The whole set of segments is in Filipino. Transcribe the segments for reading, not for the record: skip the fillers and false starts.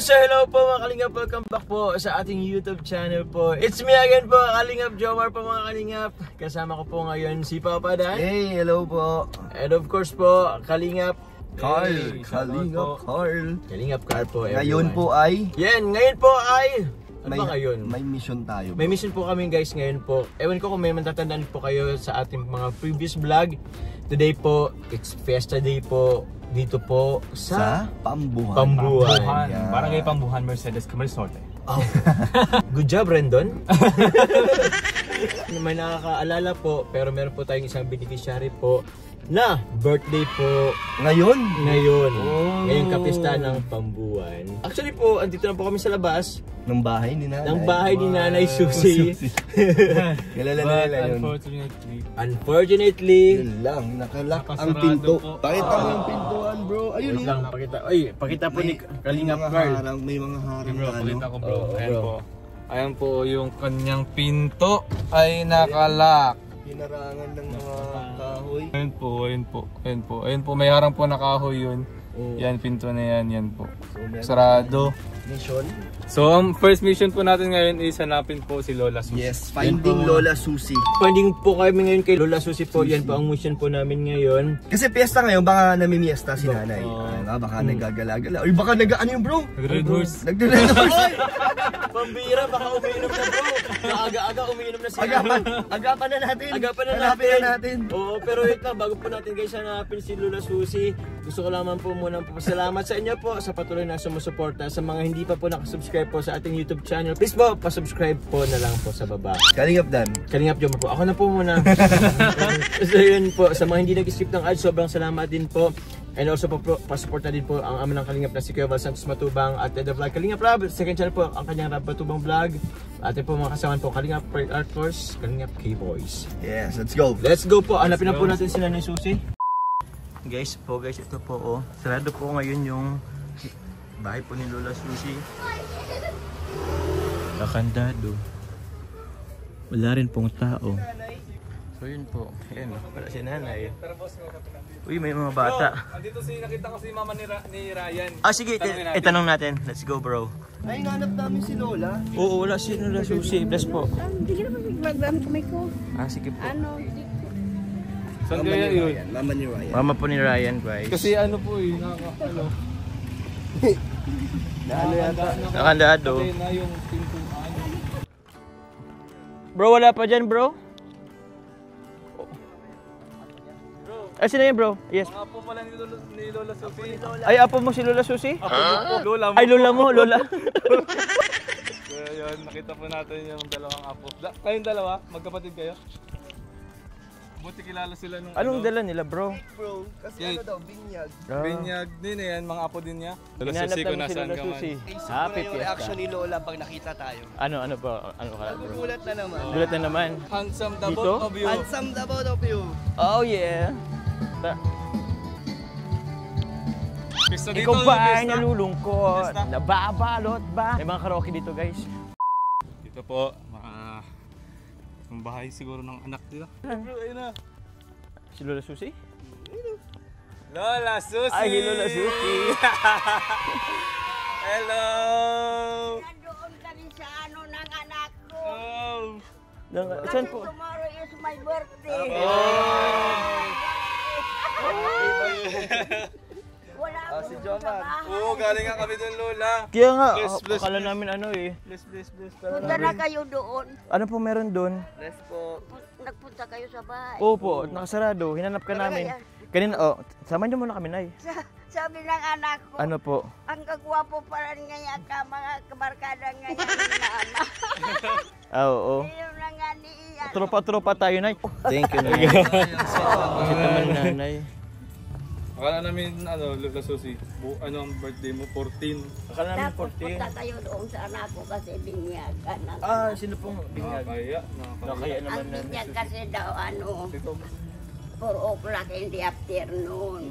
So hello po mga Kalingap, welcome back po sa ating YouTube channel po. It's me again po, Kalingap Jomar po mga Kalingap. Kasama ko po ngayon si Papa Dan. Hey, hello po. And of course po, Kalingap Carl. Hey, Kalingap Carl. Kalingap Carl po everyone. Ngayon po ay ngayon po ay ano ba ngayon? May mission tayo. May mission po kami guys ngayon po. Ewan ko kung may matatandaan po kayo sa ating mga previous vlog. Today po, it's Fiesta Day po. Dito po sa Pambuhan. Yeah. Barangay Pambuhan, Mercedes Camarines Norte. Oh. Good job, Rendon. May nakakaalala po, pero meron po tayong isang beneficiary po na birthday po Ngayon? Ngayong kapista ng Pambuhan. Actually po, andito na po kami sa labas Ng bahay ni Nanay. ng bahay ni Nanay Susie. Kilala na nila yun. Unfortunately, Yun lang, nakalock ang Nakasarado pinto. po. Pakita mo yung pintuan, bro. Ayun wait lang, pakita po ni Kalingap Carl. May mga harang Bro, na pakita ano. ko bro. Oo, Ayan bro. po. Ayan po yung kanyang pinto ay nakalock. Hinarangan ng mga kahoy. Ayan po. Ayan po, may harang po na kahoy yun. Yan, pinto na yan po. Sarado. Mission? So, ang first mission po natin ngayon is hanapin po si Lola Susie. Yes, finding Lola Susie. Finding po kami ngayon kay Lola Susie po. Yan po ang mission po namin ngayon. Kasi piyesta ngayon, baka namimiesta si Nanay. Oo. Baka nagagala-gala. Uy, baka ano yung bro? Nag-red horse. Nagre-red horse. Pambira, baka umiinom na bro. Aga-aga umiinom na si Agapan na natin. Agapan na Hanapin natin. na natin. Oo, pero wait lang, bago po natin guys hanapin si Lola Susie, gusto ko lamang po muna salamat sa inyo po sa patuloy na sumusuporta. Sa mga hindi pa po nakasubscribe po sa ating YouTube channel, please po, pasubscribe po na lang po sa baba. Kalingap Dan. Kalingap Jomar po. Ako na po muna. So yun po, sa mga hindi nag-skip ng ads, sobrang salamat din po. And also po, pasupport na din po ang ama ng Kalingap na si Kuya Val Santos Matubang at The Vlog Kalingap Rab. Second channel po, ang kanyang Rab Matubang Vlog. Atin po mga kasamaan po, Kalingap Pride Art Course, Kalingap K-Boys. Yes, let's go. Let's go po. Hanapin na po natin si Nanay Susie. Guys, ito po oh. Sarado po ngayon yung bahay po ni Lola Susie. Nakandado. Wala rin pong tao. So yun po. Ayan, wala si Nanay. Uy, may mga bata. Andito nakita ko si mama ni Ryan. Ah, sige, itanong natin. Let's go, bro. Ay, nanap namin si Lola. Oo, wala si Lola Susie. Bless po. Hindi ka naman magbagaan kamay ko. Ah, sige po. Ano, hindi ko. Saan kaya yun? Mama ni Ryan. Mama po ni Ryan, guys. Kasi ano po Ano yata? Nakandado. Kasi na yung pintuan. Bro, wala pa dyan, bro? Ay, sino yun, bro? Yes. Mga po pala ni Lola Sophie. Ay, apo mo si Lola Susie? Apo mo po. Lola mo. Ay, lola mo, lola. Kaya yun, nakita po natin yung dalawang apo. Kayong dalawa, magkapatid kayo? Buti kilala sila nung Anong dala nila, bro? Bro, kasi Yay. ano daw, binyag. Binyag din yan, mga apo din niya. Lola Hinanap Susie, kung namin si nasaan Lola ka man. Susie. Happy Happy yung Fiesta. reaction ni Lola pag nakita tayo. Ano ba? Ano ka, bro? Gulat na naman. Gulat na naman. Handsome the Dito? both of you. Handsome the both of you. Oh, yeah. Pista dito, Ikaw ba ay pista. nalulungkot? Pista. Nababalot ba? May mga karaoke dito, guys. Dito po, yung bahay siguro ng anak nila. Ayun na. Si Lola Susie? Lola Susie! Ay, Lola Susie. Hello! Nandoon ka rin sa ano ng anak ko. Oh! Saan Kasi po? tomorrow is my birthday. Wala si akong Jomar. trabaho. Oo, galing nga kami dun, Lola. Kaya nga, Bless, akala namin ano eh. Bless. Punta na kayo doon. Ano po meron doon? Let's po. Nagpunta kayo sa bahay. Opo, nakasarado. Hinanap ka namin. Kanina, samahan niyo muna kami, Nay. Sabi ng anak ko, Ano po? ang kagwapo pa rin ngayon ka, mga kabarkada ngayon na anak. Oo. Ayun na nga ni Ian. Tropa tayo, Nay. Thank you, Nay. Kasi naman, Nanay. Akala namin, Lola Susie, ang birthday mo, 14. Akala namin Tapos punta kayo doon sa anak ko kasi binyagan. Sino pong binyag? Kaya, Nakaya naman Ang na. binyag kasi daw 4 o'clock in the afternoon.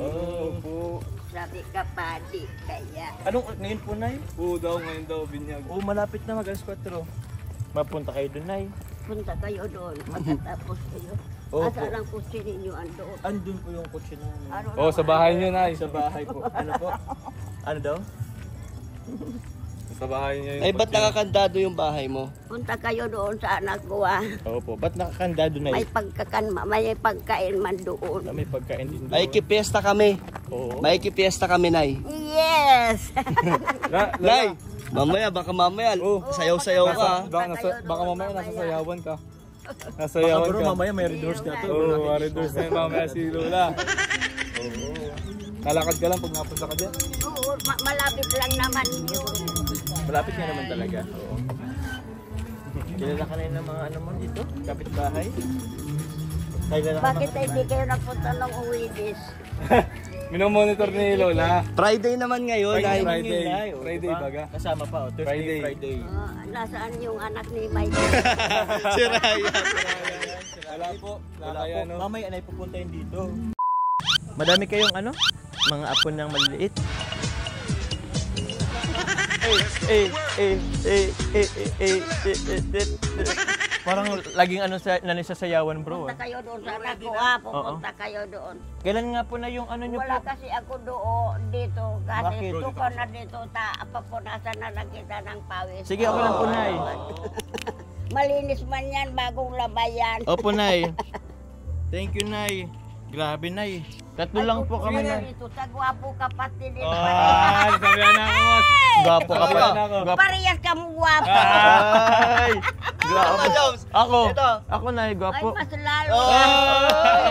Po. Sabi ka padi kaya. Anong ngayon po, Nay? Oo daw, ngayon daw, binyag. Malapit na mag-alas 4. Mapunta kayo doon, Nay. Punta kayo doon. Magkatapos kayo. Opo. Asa lang kutsi ninyo andoon? Andun po yung kotse namin. Ano Oh, sa bahay niyo, Nay. Sa bahay po. Ano po? Ano daw? Sa bahay niya yung Ay, ba't kotse. nakakandado yung bahay mo? Punta kayo doon sa anak ko ah. Opo, ba't nakakandado na May may pagkain man doon. May pagkain din doon. Ay, kipiesta kami. Oo. May kipiesta kami, Nay. Yes! Nay! Mamaya, baka mamaya. Sayaw-sayaw ka. Baka mamaya nasa sayawan ka. Baka Nasayawan bro, ka. mamaya may redoors na to. Oo, redoors na yun mamaya si Lola. Oo. Lalakad ka lang pag napunta ka dyan. Oo, malapit lang naman yun. Malapit nga naman talaga. Oo. Kilala ka na yun ng mga ano mo dito? Kapitbahay? Kilala ka Bakit hindi kayo nagpunta ng Uwidis? Minomonitor ni Lola. Friday naman ngayon, Nay. Friday baga. Kasama pa, Thursday, Friday. Nasaan yung anak ni Mike? Si Raya. Wala po. Wala Kaya po. ano. Mamaya anay pupuntahin dito. Madami kayong ano? Mga apo ng maliliit. Parang laging ano sa nanisasayawan bro. Punta kayo doon sa anak ko ah. Pupunta kayo doon. Kailan nga po na yung ano nyo Wala po? kasi ako doon dito. Kasi Bakit? tuko na dito. Papunasan na lang kita ng pawis. Sige, ako lang po, Nay. Malinis man yan, bagong labayan. Opo, Nay. Thank you, Nay. Grabe, Nay. Tatlo lang po kami, Nay. Dito sa gwapo kapatid dito. Sabihan na ako. Gwapo ka pa. Gwapo. Parehas ka mo gwapo. Ay! Gwapo. Ako. Ito. Ako, Nay. Ay, Gwapo. mas lalo.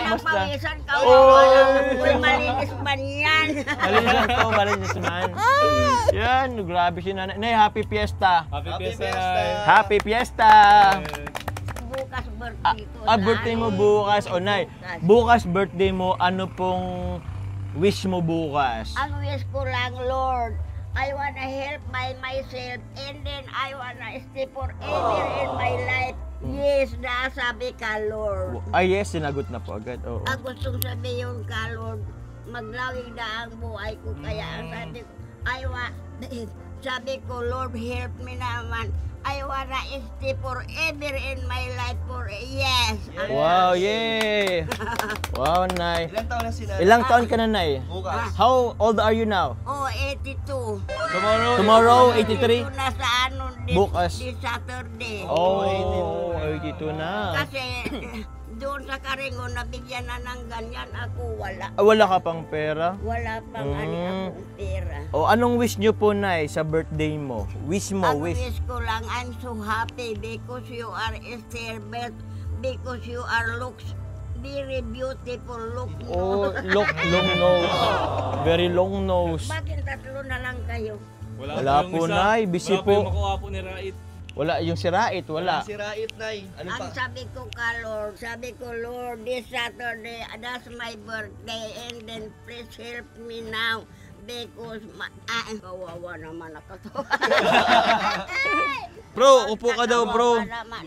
mas na. Pinapawisan ka. Oh. Uy, malinis man yan. Malinis po, malinis man. Yan, grabe si Nanay. Nay, happy fiesta. Happy Fiesta. Happy fiesta. Bukas birthday ko. Birthday mo bukas. O, Nay, bukas birthday mo, ano pong wish mo bukas? Ang wish ko lang, Lord, I wanna help by myself and then I wanna stay forever in my life. Yes, nasabi ka, Lord. Ay, yes, sinagot na po agad. Oo. Ang gustong sabihin ka, Lord, maglawig na ang buhay ko. Kaya ang sabi ko, Lord, help me naman. I wanna stay forever in my life for yes. Wow, yay! Wow, Nay. Ilan taon na si Nay? Ilang taon ka na, Nay? Bukas. How old are you now? Oh, 82. Tomorrow, 83? Dito na sa ano, Bukas. this Saturday. Oh, 82 na. Kasi doon sa Karingo, nabigyan na ng ganyan. Ako wala. Wala ka pang pera? Wala pang akong pera. O, anong wish nyo po, Nay, sa birthday mo? Wish mo, Ang wish. wish ko lang, I'm so happy because you are still best, because you are looks very beautiful. Look Oh, long nose. Very long nose. Bakit tatlo na lang kayo? Wala po, Nay. Busy Wala po po. yung makuha po ni Rait. Wala, yung si Rait, wala. Si Rait, Nay. Ano Ang pa? sabi ko ka, Lord, this Saturday, that's my birthday, and then please help me now. Because, kawawa naman ako to. Bro, upo ka daw, bro. Kawawa naman.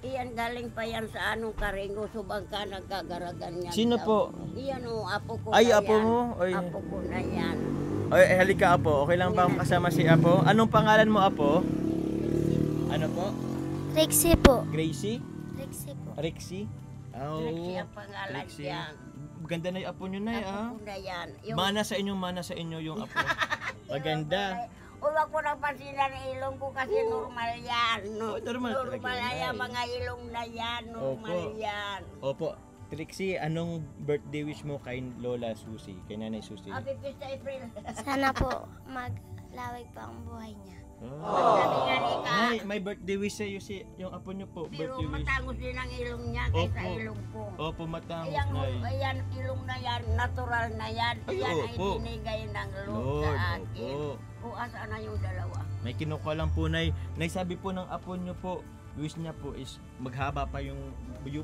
Iyan, galing pa yan sa anong Karingo, subang ka nagkagaragan yan. Sino daw. po? Iyan o, apo ko Ay, na apo yan. mo? Ay. Apo ko na yan. Ay, halika, Apo. Okay lang ba kasama si Apo? Anong pangalan mo, Apo? Ano po? Rexy po. Gracie? Rexy po. Rexy? Oh, Rexy ang pangalan Rexy. niya. Ganda na yung Apo nyo, Nay, ah. Apo ko na yan. Mana sa inyo yung Apo. Maganda. Huwag ko nang pansinan ang ilong ko kasi normal yan. Oh, normal talaga Normal yan, yan, Nay. mga ilong na yan. Normal Opo. yan. Opo. Trixie, anong birthday wish mo kay Lola Susie? Kay Nanay Susie? Happy Pista April. Sana po maglawig pa ang buhay niya. Oh. Sabi nga ni Ka, Nay, may birthday wish sa'yo si yung Apo nyo po. pero Birthday wish. matangos din ang ilong niya kaysa Opo. ilong ko. Opo, matangos, Ayan, Nay. ayan, ilong na yan, natural na yan. Ay, Yan ay opo. binigay ng Lord Lord, sa akin. opo. Kung asaan na yung dalawa. May kinukuha lang po, Nay. Nay, sabi po ng Apo nyo po, wish niya po is maghaba pa yung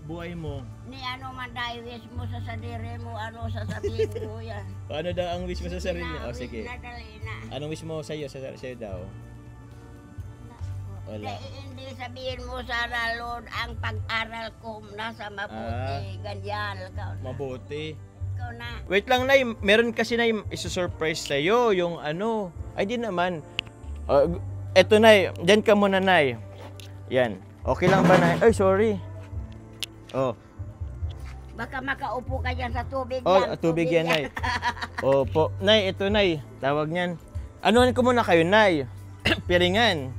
buhay mo. Ni ano man dahil wish mo sa sadiri mo, ano sasabihin mo yan. Paano daw ang wish mo sa sarili mo? O, Wish sige. na, dali na. Anong wish mo sa'yo daw? Wala. Hindi sabihin mo sana, Lord, ang pag-aral ko nasa mabuti. Ganyan. Mabuti. Ikaw na. Wait lang, Nay. Meron kasi, Nay, isusurprise sa'yo. Yung ano. Ay, di naman. Eto, Nay. Diyan ka muna, Nay. Yan. Okay lang ba, Nay? Ay, sorry. Oh. Baka makaupo ka dyan sa tubig. Oh, tubig yan, Nay. Opo. Nay, ito, Nay. Tawag niyan. Anuhan ko muna kayo, Nay. piringan.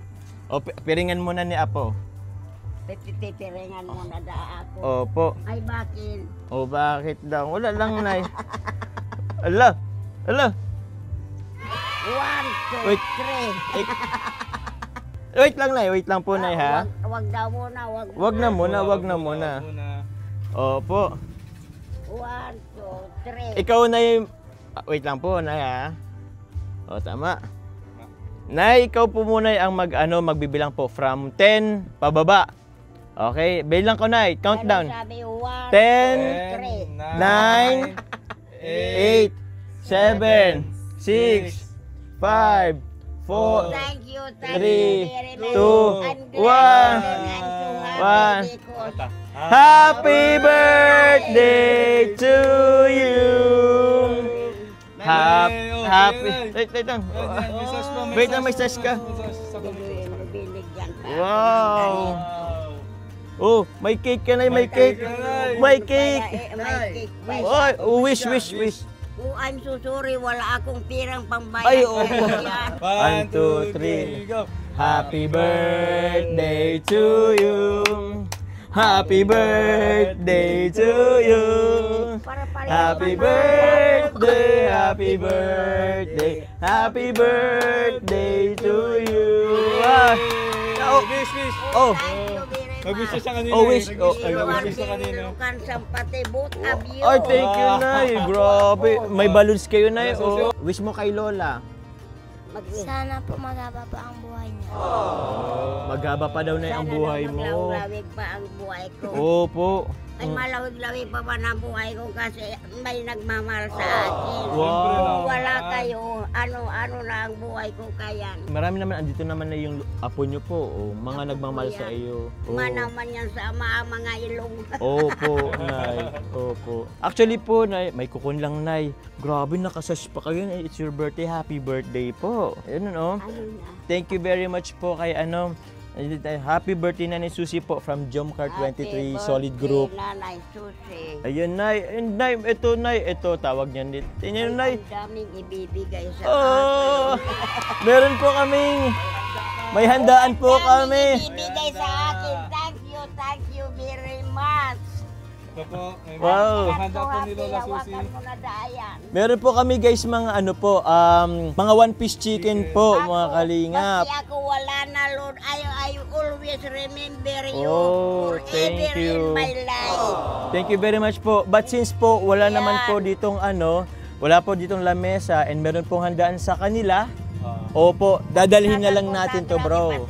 O, piringan muna ni Apo. Titipiringan mo na da ako. Opo. Ay, bakit? O, bakit daw? Wala lang, Nay. Ala! Ala! 1, 2, Wait. 3. Wait lang, Nay. Wait lang po, Nay, ha? Wag daw muna, wag Wag na muna, wag na muna. Opo. 1, 2, 3. Ikaw, Nay. Wait lang po, Nay, ha? O, tama. Nay, ikaw po muna ang magbibilang po from 10 pababa. Okay, bilang ko, Nay. Countdown. Ano sabi? 1, 10, 9, 8, 7, 6, 5, 4, Thank you, Three, very much. 2, I'm glad 1. I'm so One. happy because Happy birthday to you. Happy. Wait lang. Wait lang, may sash ka. binigyan pa. Wow. Oh, may cake ka na, may cake. May cake. May cake. Oh, wish. Oh, I'm so sorry, wala akong pirang pambayad. Ay, oo. Yan. 1, 2, 3, go. Happy birthday to you. Happy birthday to you. Happy birthday, happy birthday, happy birthday to you. Wish. Oh, Mag-wish siya kanina. Oh, wish. Oh, Mag-wish siya kanina. ay, thank you, Nay. Grabe. May balloons kayo, Nay. Oh. Wish mo kay Lola. Sana po magaba pa ang buhay niya. Maghaba pa daw, Nay, ang buhay mo. Malawig pa ang buhay ko. Opo. Ay, malawig-lawig pa ba ang buhay ko kasi may nagmamahal sa akin. Wow. Kung wala kayo, ano na ang buhay ko kayan. Marami naman, andito naman na yung apo nyo po. Oh, mga nagmamahal sa iyo. Oh. Manaman yan sa mga ilong. Opo, Nay. Opo. Actually po, Nay, may kukun lang, Nay. Grabe, nakasash pa kayo. It's your birthday. Happy birthday po. Ayun, no? Ano na? Thank you very much po kay happy birthday Nanay Susie po from Jomcar 23 Solid Group. Nanay Susie. Ayun, Nay. And, Nay, ito, tawag niyan dito. Tingnan, Nay. Ang daming ibibigay sa Oh! Meron po kaming, may handaan po kami. ibibigay sa akin. Thank you very much. Ito po, may Wow. handa po ni Lola Susie. Hawakan mo na dayan. Meron po kami guys mga mga one-piece chicken po, mga kalingap. Kasi ako wala na, Lord. I always remember you Oh, forever thank you. in my life. Thank you very much po. But since po wala naman po ditong wala po ditong lamesa and meron pong handaan sa kanila, opo, dadalhin na lang natin to, bro.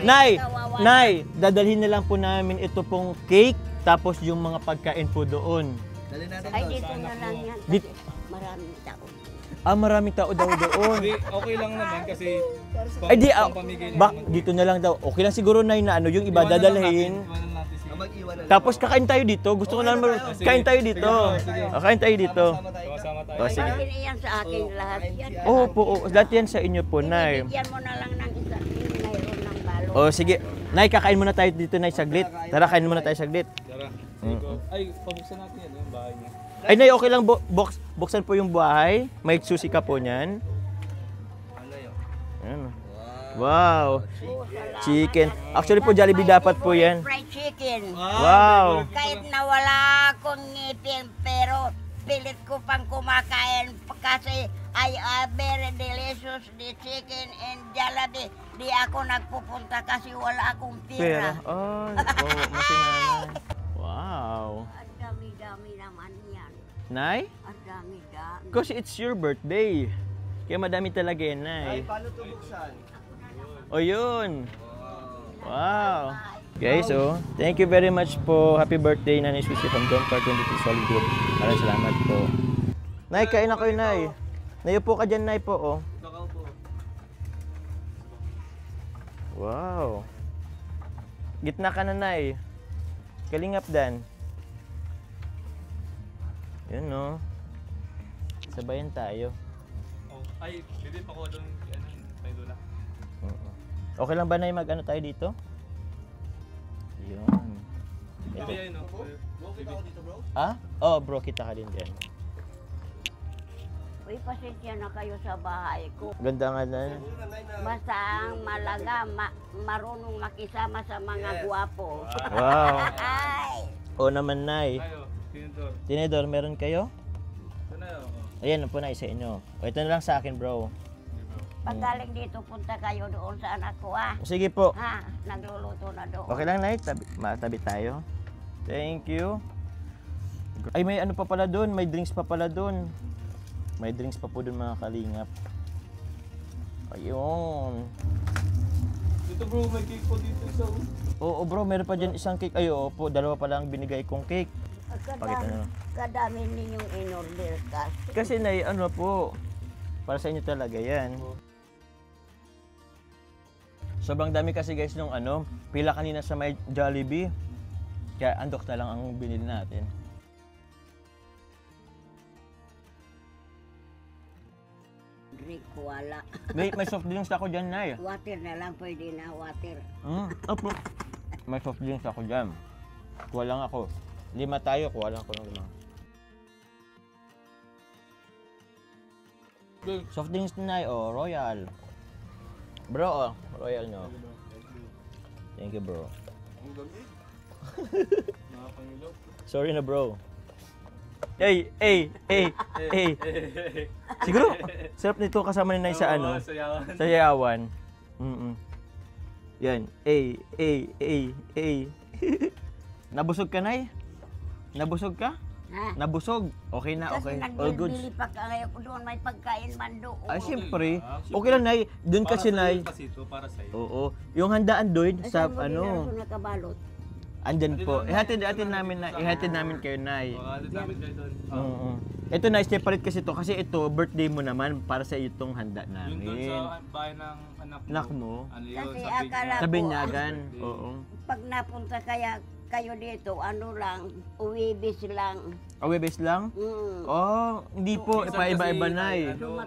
Nay, dadalhin na lang po namin ito pong cake tapos yung mga pagkain po doon. Ay, dito na lang yan. Dit- Maraming tao. Maraming tao daw doon. Hindi, okay lang naman kasi Ay di, pampamigay dito na lang daw. Okay lang siguro, Nay, na yung iba dadalhin. Iwanan natin siya. Tapos kakain tayo dito. Gusto ko naman kain tayo dito. Kain tayo dito. Sama tayo. Oh, sige. Akin iyan sa akin lahat yan. Opo, lahat yan sa inyo po, Nay. Bigyan mo na lang ng isa. Mayroon ng balo. Oh, sige. Nay, kakain muna tayo dito, Nay, saglit. Tara, kain muna tayo saglit. Tara. Sige ko. Ay, pabuksan natin yan, yung bahay niya. Ay, Nay, okay lang buksan po yung bahay. May susi ka po niyan. Ayan. Wow. Chicken. Actually po, Jollibee dapat po yan. Fried chicken. Wow. Kahit na wala akong ngipin, pero pilit ko pang kumakain kasi ay very delicious the chicken and Jollibee. Di ako nagpupunta kasi wala akong Pera. pira. Ay, masinanay. Wow. Ang dami-dami naman yan. Nay? Ang dami-dami. Because it's your birthday. Kaya madami talaga yan, Nay. Paano ito buksan? O yun. Wow. Guys, thank you very much po. Happy birthday, Nanay Susie from Jomcar 23 Solid Group. Maraming salamat po. Nay, kain na kayo, Nay. Nayupo ka dyan, Nay po, oh. Wow. Gitna ka na, Nay. Kalingap dan. Yun, no. Sabayan tayo. Oh, ay, bibip ako doon kay Lola. Okay lang ba, Nay, mag-ano tayo dito? Yun. Ito. Bibigay, no? Bukit ako dito, bro. Ah? Oh, bro, kita ka din dyan. Uy, pasensya na kayo sa bahay ko. Ganda nga na. Basta ang malaga, marunong makisama sa mga gwapo. Wow. Ay! Oo naman, Nay. Tayo, Tinidor. Tinidor, meron kayo? Ito na yun. Ayan po, Nay, sa inyo. O, ito na lang sa akin, bro. Pag galing dito, punta kayo doon sa anak ko, ah. Sige po. Ha, nagluluto na doon. Okay lang, Nay. Matabi tayo. Thank you. Ay, may ano pa pala doon. May drinks pa pala doon. May drinks pa po doon, mga kalingap. Ayun. Dito bro, may cake po dito isa. Oo, bro. Meron pa dyan isang cake. Ay, oo po. Dalawa pa lang binigay kong cake. Pakita nyo. Kadami ninyong in-order kasi. Kasi, Nay, ano po. Para sa inyo talaga yan. Sobrang dami kasi guys nung ano, pila kanina sa may Jollibee. Kaya andok na lang ang binili natin. Drink, wala. May soft drinks ako dyan, Nay. Water na lang, pwede na water. Opo. May soft drinks ako dyan. Kuha lang ako. 5 tayo, kuha lang ako ng 5. Soft drinks na, Nay. Oh, Royal. Bro, oh. Royal nyo. Thank you, bro. Ang gabi. Nakapangilap. Sorry na, bro. Hey! Siguro, sarap nito kasama ni Nay sa ano? Sayawan. Sa yayawan. Yan. Nabusog ka, Nay? Nabusog ka? Ha? Nabusog? Okay na, Kasi okay. All good. nagbibili pa kayo doon, may pagkain man doon. Ay, siyempre. Okay lang, Nay. Doon kasi, Nay. Kasi ito, para sa'yo. Oo. Yung handaan doon Ay, sa saan mo ano, dinala sa nakabalot? andyan po. Ihatid namin, Nay. Ihatid namin kayo, Nay. Baka namin kayo doon. Oo. Ito, Nay, separate kasi to. Kasi ito, birthday mo naman para sa itong handa Yung doon namin. sa bahay ng Anak mo? Ano yun? Kasi Sa akala Sa ko, Binyagan. Oo. pag napunta kayo dito, ano lang, uwibis lang. Awebes lang? Oh, hindi po. Minsan Iba-iba, kasi, Nay. ano,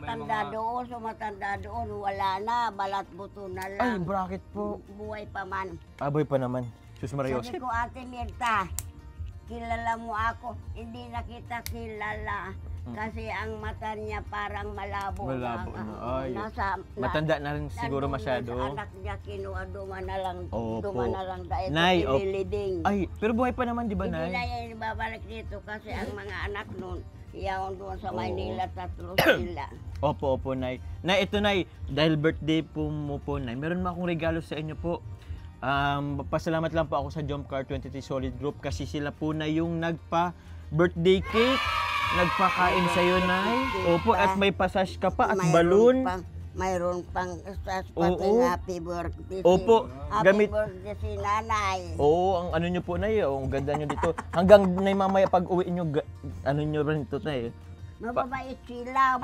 Sumatanda doon, wala na, balat buto na Ay, lang. bracket po. Buhay pa man. Aboy pa naman. Sus Maria Sabi Joseph. ko, Ate Mirta, kilala mo ako. Hindi na kita kilala. Kasi ang mata niya parang malabo. Malabo na. Ay, matanda matanda na rin siguro masyado. Sa anak niya, kinuha, duma na lang. Opo. Duma na lang dahil Nay, sa pililiding. Ay, pero buhay pa naman, di ba, Hindi na Nay? yan babalik dito kasi ang mga anak nun, iyaw doon sa Maynila, 3 sila. Opo, Nay. Nay, ito, Nay. Dahil birthday po mo po, Nay. Meron mo akong regalo sa inyo po. Pasalamat lang po ako sa Jomcar 23 Solid Group kasi sila po na yung nagpa-birthday cake. Nagpakain sa'yo, Nay. Opo, at may passage ka pa at balloon. Mayroon pang Oo. happy birthday. Opo, Happy gamit. birthday si nanay. Oo, ang ano nyo po, Nay. Ang ganda nyo dito. Hanggang, Nay, mamaya pag uwi nyo, ano nyo rin ito, Nay. Mababait sila.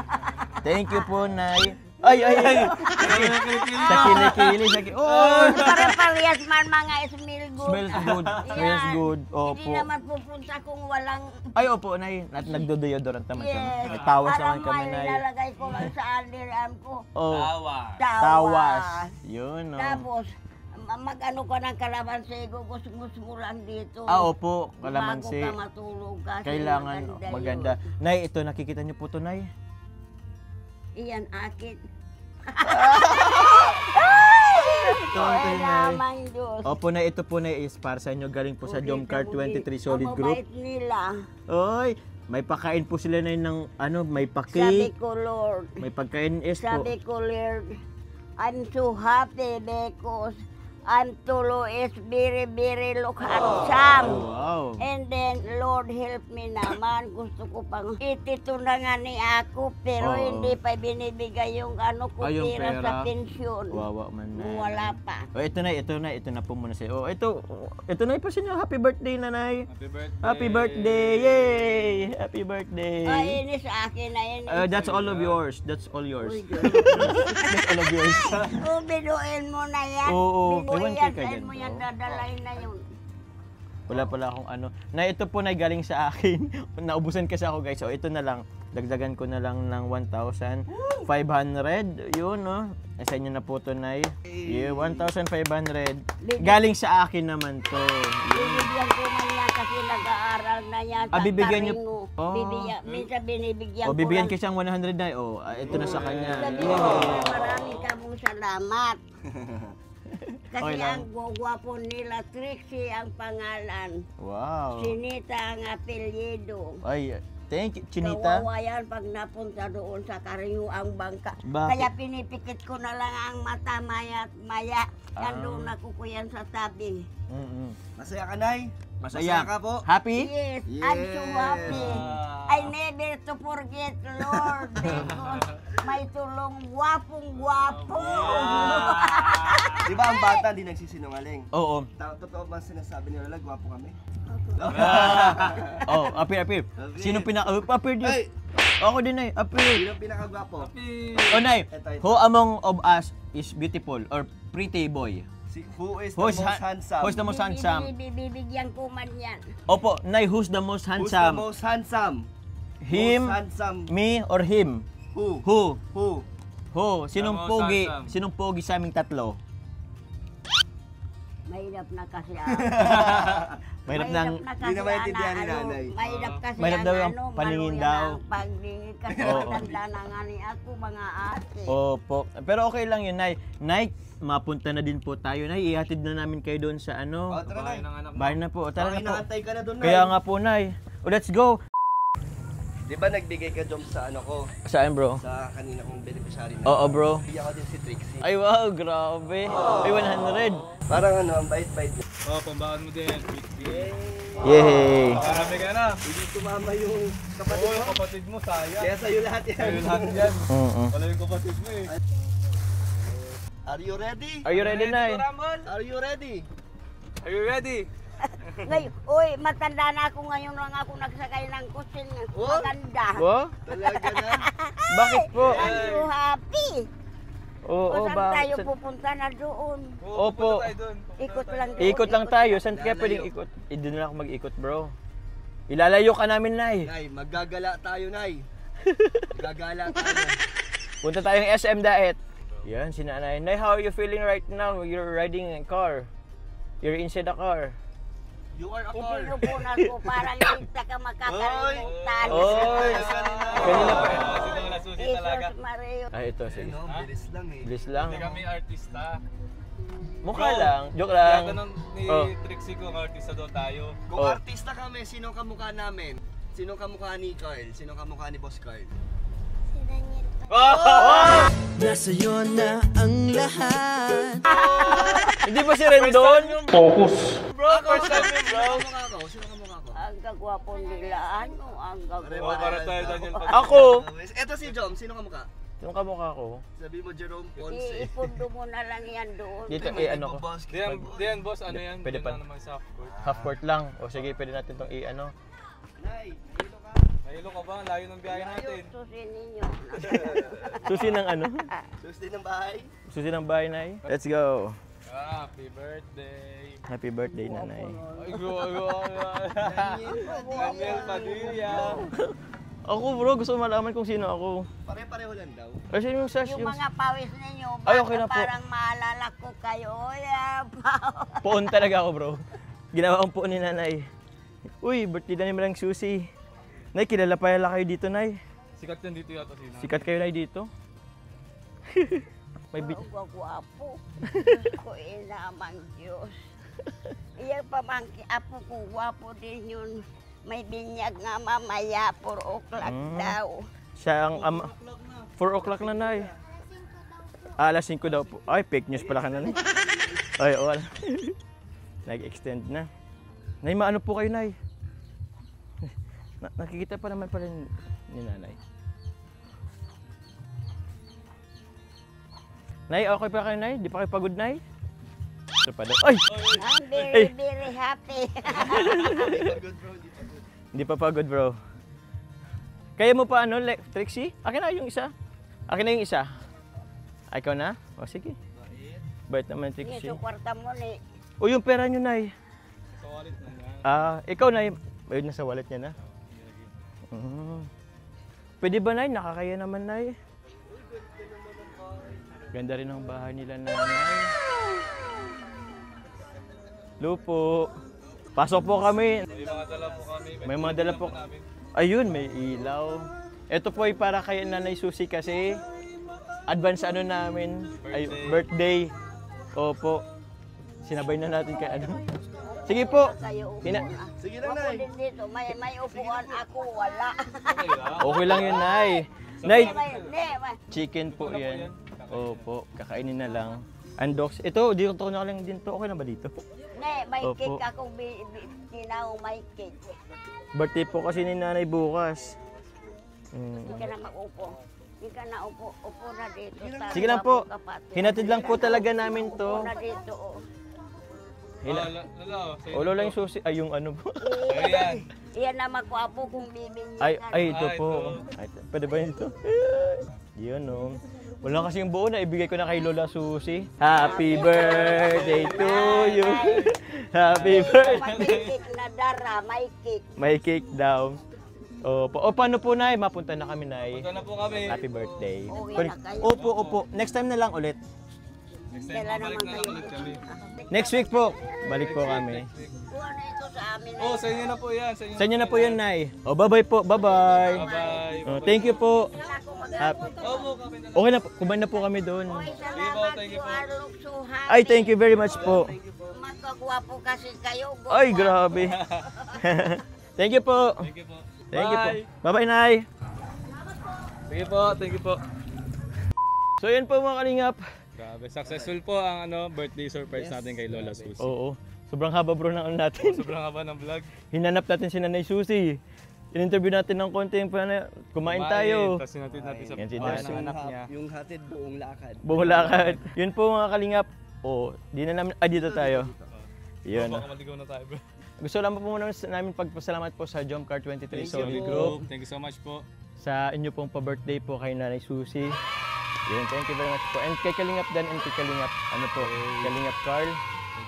Thank you po, Nay. Ay! Sa kilikili. Oh! Pare-parehas man mga smell good. Smells good. Smells Yan. good. Hindi Opo. naman pupunta kung walang... Ay, opo, Nay. Nagdo-deodorant naman kami. Yes. May tawas Parang naman kami, may Nay. nilalagay ko lang sa underarm ko. Oh, Tawa. tawas. Yun, oh. Tapos, mag-ano ka ng kalamansi, gugusmus mo lang dito. Opo, Bago kalamansi. ka matulog kasi Kailangan maganda. yun. Nay, ito, nakikita niyo po to, Nay. Iyan, akin. Ito, Ay, Nay. naman Diyos. Opo, Nay, ito po, Nay, is para sa inyo. Galing po sa Okay, Jomcar kabuti. 23 Solid Ang Group. mabait nila. Oy, may pakain po sila, Nay, ng ano, may Sabi pa-cake. ko, Lord. May pagkain is po. Sabi ko, Lord, I'm so happy because I'm tulo is very, very look handsome. Oh, wow. And then, Lord, help me naman. Gusto ko pang itito na nga ni ako, pero Oo. hindi pa binibigay yung ano ko, Ay, yung pera sa pera. pensyon. Wawa man, Nay. Wala pa. Oh, ito na po muna sa'yo. Oh, ito na pa sa inyo. Happy birthday, Nanay. Happy birthday. Happy birthday! Yay! Happy birthday! Ay, ini sa akin na yun. That's all of yours. That's all yours. Uy, Diyos. That's all of yours. Oh, binuin mo na yan. Oo, Binuin may 1K yan, ka saan dyan, mo yan, bro. dadalahin na yun. Wala pala akong ano. Na ito po na galing sa akin. Naubusan kasi ako, guys. So ito na lang. Dagdagan ko na lang ng 1,500. Yun, no? Sa inyo na po to, Nay. Yeah, 1,500. Galing sa akin naman to. Bibigyan ko man yan kasi nag-aaral na yan. Bibigyan niyo. Minsan binibigyan ko. Bibigyan lang. ko siyang 100, Nay. Ito na sa kanya. Sabihin ko, maraming kamong salamat. Kasi Okay lang. ang gwapo nila, Trixie ang pangalan. Wow. Sinita ang apelyido. Ay, thank you, Chinita. Kawawa yan pag napunta doon sa Kariuang Bangka. Bakit? Kaya pinipikit ko na lang ang mata maya at maya. Yan doon nakukuyan sa tabi. Masaya ka, Nay? Masaya ka po? Happy? Yes, I'm so happy. I never to forget, Lord, because may tulong gwapong-gwapo. Di ba ang bata hindi nagsisinungaling? Oo. Totoo ba sinasabi ni Lola, gwapo kami? Apir. Sino apir din? Ay! Ako din, Nay. Apir. Sino ang pinakagwapo? Nay, Ito. who among of us is beautiful or pretty boy? Who is the Who's most handsome? Who's the most handsome? Bibigyan ko man yan. Opo, Nay, who's the most Who's the handsome? most handsome? Him, Most handsome. me, or him? Who? Who? Who? Sinong most pogi? handsome. Sinong pogi sa aming tatlo? Mahirap na kasi Mahirap nang... Hindi na maintindihan ni Nanay. Mahirap kasi Mahirap daw yung ang paningin maluyan daw. ang pagdingin kasi Oo. matanda na nga ni ako mga ate. Opo. Pero okay lang yun, Nay. Nay, mapunta na din po tayo, Nay. Ihatid na namin kayo doon sa ano. O, tara, Nay. Bahay ng anak mo. Bahay na po. Tara na po. Inaantay ka na doon, Nay. Kaya nga po, Nay. Let's go. Di ba nagbigay ka, Jom, sa ano ko? Saan, bro? Sa kanina kong beneficiary na. Oo, bro. Bigyan ko din si Trixie. Ay, wow. Grabe. Ay, 100. Parang ano, ang bait-bait. Pambahan mo din. Yay. Marami ka na. Hindi tumama yung kapatid Oo, mo. yung kapatid mo, sayang. Kaya sa'yo lahat yan. Sa'yo lahat yan. Wala yung kapatid mo eh. Are you ready? Are you ready, Nay? Are you ready? Are you ready? Ngayon, uy, matanda na ako ngayon lang ako nagsakay ng kusin. Maganda. Wow? Talaga na? Bakit po? I'm so happy. Oo, O saan tayo ba? pupunta na doon? Opo. Pupunta tayo dun. Ikot lang doon. Ikot lang tayo. Saan kaya pwedeng ikot? Doon na ako mag-ikot, bro. Ilalayo ka namin, Nay. Nay, maggagala tayo, Nay. Maggagala tayo. Punta tayo ng SM Daet. Yan, si Nanay. Nay, how are you feeling right now? You're riding a car. You're inside a car. You are a car. Ipinupunan ko parang hindi ka makakalimutan. Oy! Kanina pa. Sino wala susi talaga. Jesus Mario. Ay, ito. Sige. No, bilis lang eh. Bilis lang. Hindi kami artista. Mukha lang. Joke Kaya lang. tanong ni Oh. Trixie kung artista daw tayo. Kung Oh. artista kami, sino kamukha namin? Sino kamukha ni Carl? Sino kamukha ni Boss Carl? Si Daniel pa. Nasa iyo na ang lahat. Hindi ba si Rendon? Bro, first time yun, bro. Sino kamukha ko? Sino kamukha ko? Ang gagwapo nila, ano, ang gagwapo. Oh, para tayo, Daniel. Ako! Eto si Jom, sino kamukha? Yung kamukha ko. Sabi mo Jerome Ponce. Iipundo mo na lang yan doon. Dito, ano ko. Boss, Diyan, boss, ano yan? Pwede Doon pa. lang naman sa half-court. Half court lang. O sige, pwede natin itong i-ano. Nay, dito ka. Nahilo ka ba? Layo ng biyahe natin. Susin ninyo. Susi ng ano? Susi ng bahay. Susi ng bahay, Nay. Let's go. Happy birthday. Happy birthday, Nanay. Ay, go. Daniel Padilla. Ako, bro. Gusto mo malaman kung sino ako. Pare-pareho lang daw. Ay, sino yung sash? Yung mga pawis ninyo, Ay, okay na po. parang maalala ko kayo. Yeah, Poon talaga ako, bro. Ginawa kong poon ni Nanay. Uy, birthday na naman ng Susi. Nay, kilala pa yala kayo dito, Nay. Sikat yan dito yata si Nanay. Sikat kayo, Nay, dito. May bit... Ang gwapo. Diyos ko inamang Diyos. Iyan pa bang apo ko, gwapo din yun. May binyag nga mamaya, 4 o'clock daw. Siya ang 4 o'clock na, Nay. Alas 5 daw po. Ay, fake news pala ka na, Nay. Ay, wala. Nag-extend na. Nay, maano po kayo, Nay? Nakikita pa naman pala ni Nanay. Nay, okay pa kayo, Nay? Di pa kayo pagod, Nay? Ito pa daw. Ay! I'm very, very happy. Hindi pa pagod, bro. Kaya mo pa ano, Trixie? Akin na yung isa. Akin na yung isa. Ay, ikaw na? O, sige. Bait naman, Trixie. Yung kwarta mo ni. O, yung pera nyo, Nay. Sa wallet na yan. Ikaw, Nay. Ayun, nasa wallet niya na. Pwede ba, Nay? Nakakaya naman, Nay. Ganda rin ang bahay nila nanay. Lupo. Pasok po kami. May mga dala po kami. May mga dala po. Ayun, may ilaw. Ito po ay para kay Nanay Susie kasi advance ano namin, ay birthday. Opo. Sinabay na natin kay ano. Sige po. Kayo upo Hina- na. Sige na, Ako Nay. din dito, may upuan ako, wala. Okay lang yun, Nay. Nay, May, chicken po yan. Opo, kakainin na lang. Undox. Ito, dito to na lang din to. Okay na ba dito? may Opo. cake akong tinaw, may cake. Birthday po kasi ni Nanay bukas. Hindi ka na mag-upo. Hindi ka na upo na dito. Sige lang po. Hinatid lang po talaga namin Upo to. na dito, oh. Lala, sa'yo Ulo na lang po. yung susi. Ay, yung ano po. Ayan. Iyan naman ko apo kung bibingin Ay, ito Ay, po. ito. Ay, pwede ba yun ito? Yun, oh. Wala kasi yung buo na ibigay ko na kay Lola Susi. Happy birthday to you. Happy birthday. May cake na dara, may cake. May cake daw. Opo. O, paano po, Nay? Mapunta na kami, Nay. Punta na po kami. Happy birthday. Uwi na kayo. Opo, opo. Next time na lang ulit. Next time, Kailan babalik naman na lang kayo? ulit kami. Next week po. Balik po kami. Kuha na ito sa amin. Oh, sa inyo na po yan. Sa inyo Sa inyo na po yun, Nay. O, bye-bye po. Bye-bye. Bye-bye. Oh, thank you po. Happy. Opo, kami na. Okay na po. Kumain na po kami doon. Oy, salamat, thank you you po. are look so happy. Ay, thank you very much po. Magkagwapo kasi kayo. Ay, grabe. Thank you po. Thank you po. Thank you po. Bye. Bye-bye, Nay. Sige po, thank you po. So, yun po mga kalingap. Grabe, successful po ang birthday surprise natin kay Lola Susie. Oo. Sobrang haba bro ng ano natin. Sobrang haba ng vlog. Hinanap natin si Nanay Susie. In-interview natin ng konti yung kumain tayo. Tapos sinatid natin sa Yan si bahay Dad. ng anak niya. Yung hatid buong lakad. Bumulakad. Yun po mga kalingap. Oh, di na namin, dito tayo. Yun. Baka maligaw na tayo, bro. Gusto lang po muna namin pagpasalamat po sa Jomcar 23 Solid you. Group. Thank you so much po. Sa inyo pong pa-birthday po kay Nanay Susie. Yun, thank you very much po. And kay Kalingap Dan and kay Kalingap, Kalingap Carl.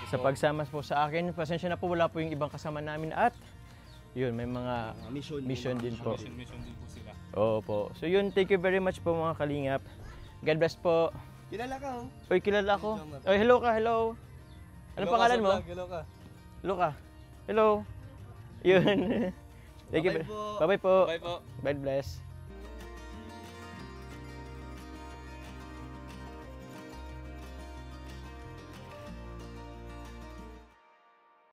Sa pagsama po sa akin. Pasensya na po, wala po yung ibang kasama namin at yun, may mga mission din po. Mission din po sila. Opo. So yun, thank you very much po mga Kalingap. God bless po. Kilala ka, oh. Uy, kilala ako. Uy, hello ka, hello. Ano pangalan mo? Hello ka. Hello ka. Hello. Yun. Thank you. Bye-bye po. Bye-bye po. Bye po. God bless.